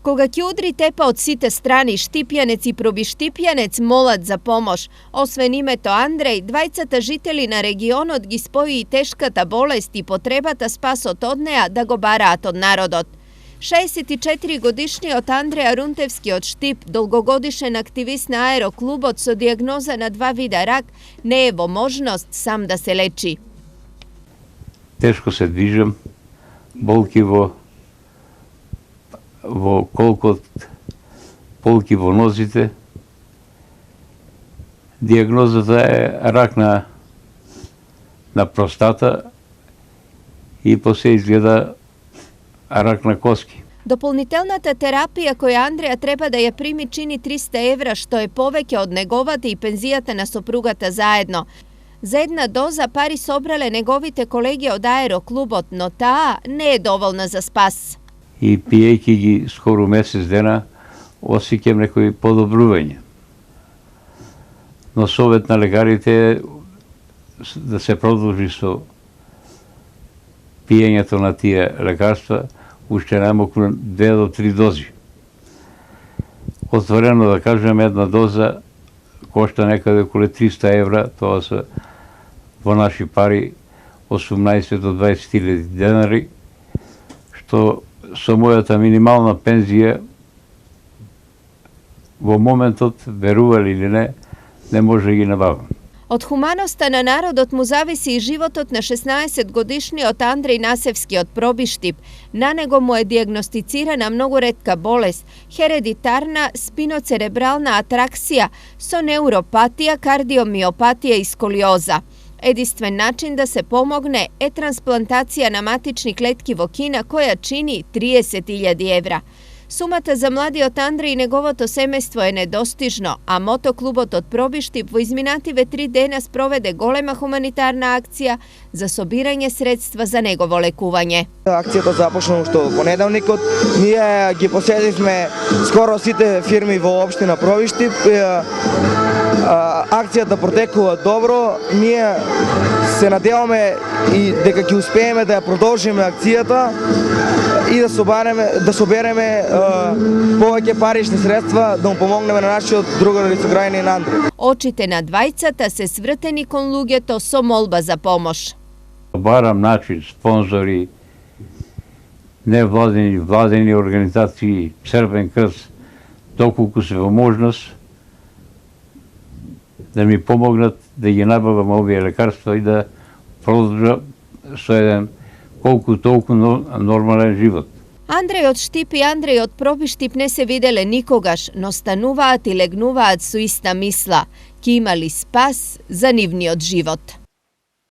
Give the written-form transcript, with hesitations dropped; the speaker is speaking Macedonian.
Кога ќе удри тепа од сите страни, Штипјанец и Пробиштипјанец молат за помош. Освен името Андреј, двајцата жители на регионот ги спои и тешката болест и потребата спасот од неа да го бараат од народот. 64 годишниот Андреј Рунтевски од Штип, долгогодишен активист на аероклубот со дијагноза на 2 вида рак, не е во можност сам да се лечи. Тешко се движам, болки во колкот, болки во нозите. Дијагнозата е рак на простата и после изгледа рак на коски. Дополнителната терапија која Андреја треба да ја прими чини 300 евра, што е повеќе од неговата и пензијата на сопругата заедно. За една доза пари собрале неговите колеги од аероклубот, но таа не е доволна за спас. И пиејќи ги скоро месец дена, осеќам некои подобрување. Но совет на лекарите е да се продолжи со пиењето на тие лекарства, уште најмалку 2 до 3 дози. Отворено да кажем, една доза кошта некаде околу 300 евра, тоа се во наши пари 18 до 20.000 денари, што со мојата минимална пензија во моментот, верували или не може да ги набавам. Од хуманоста на народот му зависи и животот на 16-годишниот Андреј Насевски од Пробиштип. На него му е дијагностицирана многу ретка болест – хередитарна спиноцеребрална атраксија со неуропатија, кардиомиопатија и сколиоза. Единствен начин да се помогне е трансплантација на матични клетки во Кина, која чини 30.000 евра. Сумата за младиот Андреј и неговото семејство е недостижно, а мотоклубот од Пробиштип во изминативе 3 дена спроведе голема хуманитарна акција за собирање средства за негово лекување. Акцијата започна уште во понеделникот. Ние ги посетивме скоро сите фирми во општина Пробиштип. Акцијата протекува добро. Ние се надеваме и дека ќе успееме да ја продолжиме акцијата и да собереме повеќе парични средства да му помогнеме на нашиот другар и соgraѓанин Андреј. Очите на двајцата се свртени кон луѓето со молба за помош. Барам начин, спонзори, невладени, владени организации, Црвен крст, доколку се во можност, да ми помогнат да ги набавам овие лекарства и да продолжам со еден колку толку нормален живот. Андреј од Штип и Андреј од Пробиштип не се виделе никогаш, но стануваат и легнуваат со иста мисла – ке имали спас за нивниот живот.